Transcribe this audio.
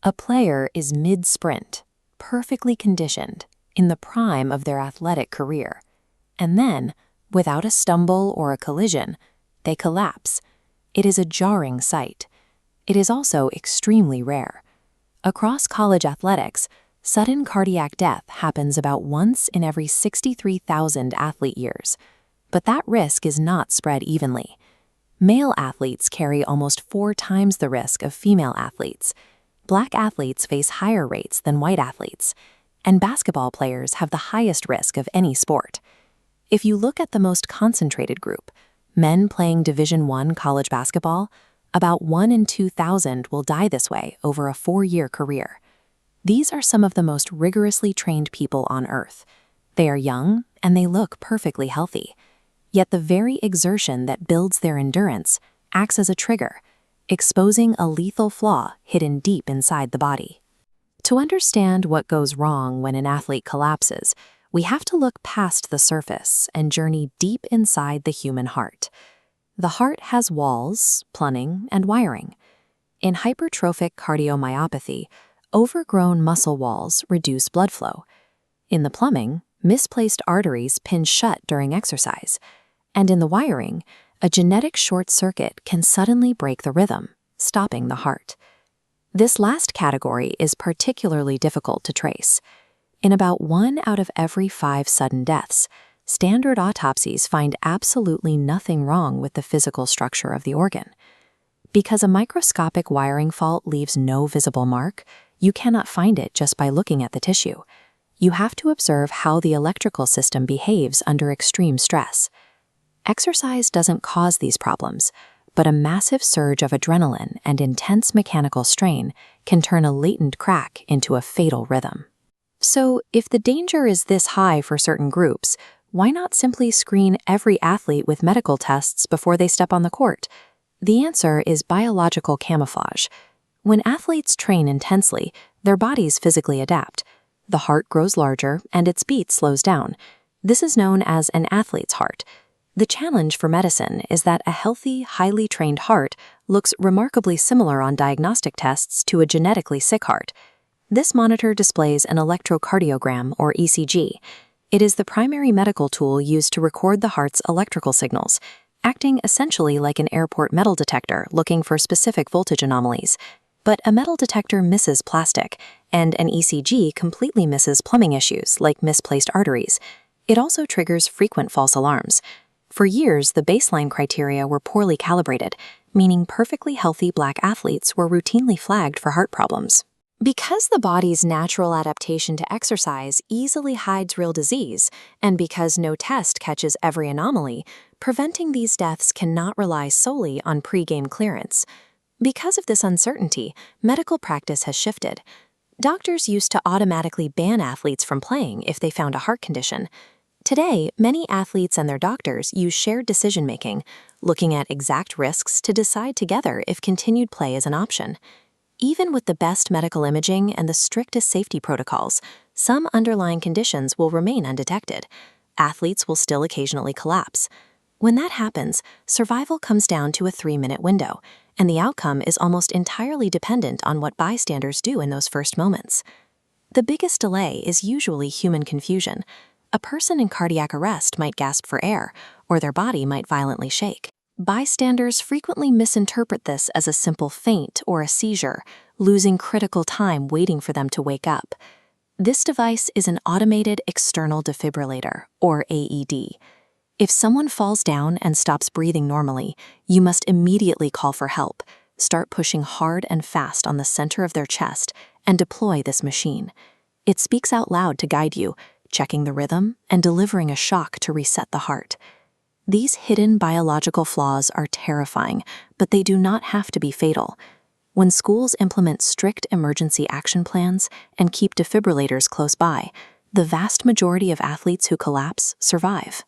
A player is mid-sprint, perfectly conditioned, in the prime of their athletic career, and then, without a stumble or a collision, they collapse. It is a jarring sight. It is also extremely rare. Across college athletics, sudden cardiac death happens about once in every 63,000 athlete years, but that risk is not spread evenly. Male athletes carry almost 4 times the risk of female athletes. Black athletes face higher rates than white athletes, and basketball players have the highest risk of any sport. If you look at the most concentrated group, men playing Division I college basketball, about 1 in 2,000 will die this way over a 4-year career. These are some of the most rigorously trained people on Earth. They are young, and they look perfectly healthy. Yet the very exertion that builds their endurance acts as a trigger, exposing a lethal flaw hidden deep inside the body. To understand what goes wrong when an athlete collapses, we have to look past the surface and journey deep inside the human heart. The heart has walls, plumbing, and wiring. In hypertrophic cardiomyopathy, overgrown muscle walls reduce blood flow. In the plumbing, misplaced arteries pinch shut during exercise. And in the wiring, a genetic short circuit can suddenly break the rhythm, stopping the heart. This last category is particularly difficult to trace. In about 1 out of every 5 sudden deaths, standard autopsies find absolutely nothing wrong with the physical structure of the organ. Because a microscopic wiring fault leaves no visible mark, you cannot find it just by looking at the tissue. You have to observe how the electrical system behaves under extreme stress. Exercise doesn't cause these problems, but a massive surge of adrenaline and intense mechanical strain can turn a latent crack into a fatal rhythm. So, if the danger is this high for certain groups, why not simply screen every athlete with medical tests before they step on the court? The answer is biological camouflage. When athletes train intensely, their bodies physically adapt. The heart grows larger and its beat slows down. This is known as an athlete's heart. The challenge for medicine is that a healthy, highly trained heart looks remarkably similar on diagnostic tests to a genetically sick heart. This monitor displays an electrocardiogram, or ECG. It is the primary medical tool used to record the heart's electrical signals, acting essentially like an airport metal detector looking for specific voltage anomalies. But a metal detector misses plastic, and an ECG completely misses plumbing issues like misplaced arteries. It also triggers frequent false alarms. For years, the baseline criteria were poorly calibrated, meaning perfectly healthy Black athletes were routinely flagged for heart problems. Because the body's natural adaptation to exercise easily hides real disease, and because no test catches every anomaly, preventing these deaths cannot rely solely on pre-game clearance. Because of this uncertainty, medical practice has shifted. Doctors used to automatically ban athletes from playing if they found a heart condition. Today, many athletes and their doctors use shared decision-making, looking at exact risks to decide together if continued play is an option. Even with the best medical imaging and the strictest safety protocols, some underlying conditions will remain undetected. Athletes will still occasionally collapse. When that happens, survival comes down to a 3-minute window, and the outcome is almost entirely dependent on what bystanders do in those first moments. The biggest delay is usually human confusion. A person in cardiac arrest might gasp for air, or their body might violently shake. Bystanders frequently misinterpret this as a simple faint or a seizure, losing critical time waiting for them to wake up. This device is an automated external defibrillator, or AED. If someone falls down and stops breathing normally, you must immediately call for help, start pushing hard and fast on the center of their chest, and deploy this machine. It speaks out loud to guide you, checking the rhythm and delivering a shock to reset the heart. These hidden biological flaws are terrifying, but they do not have to be fatal. When schools implement strict emergency action plans and keep defibrillators close by, the vast majority of athletes who collapse survive.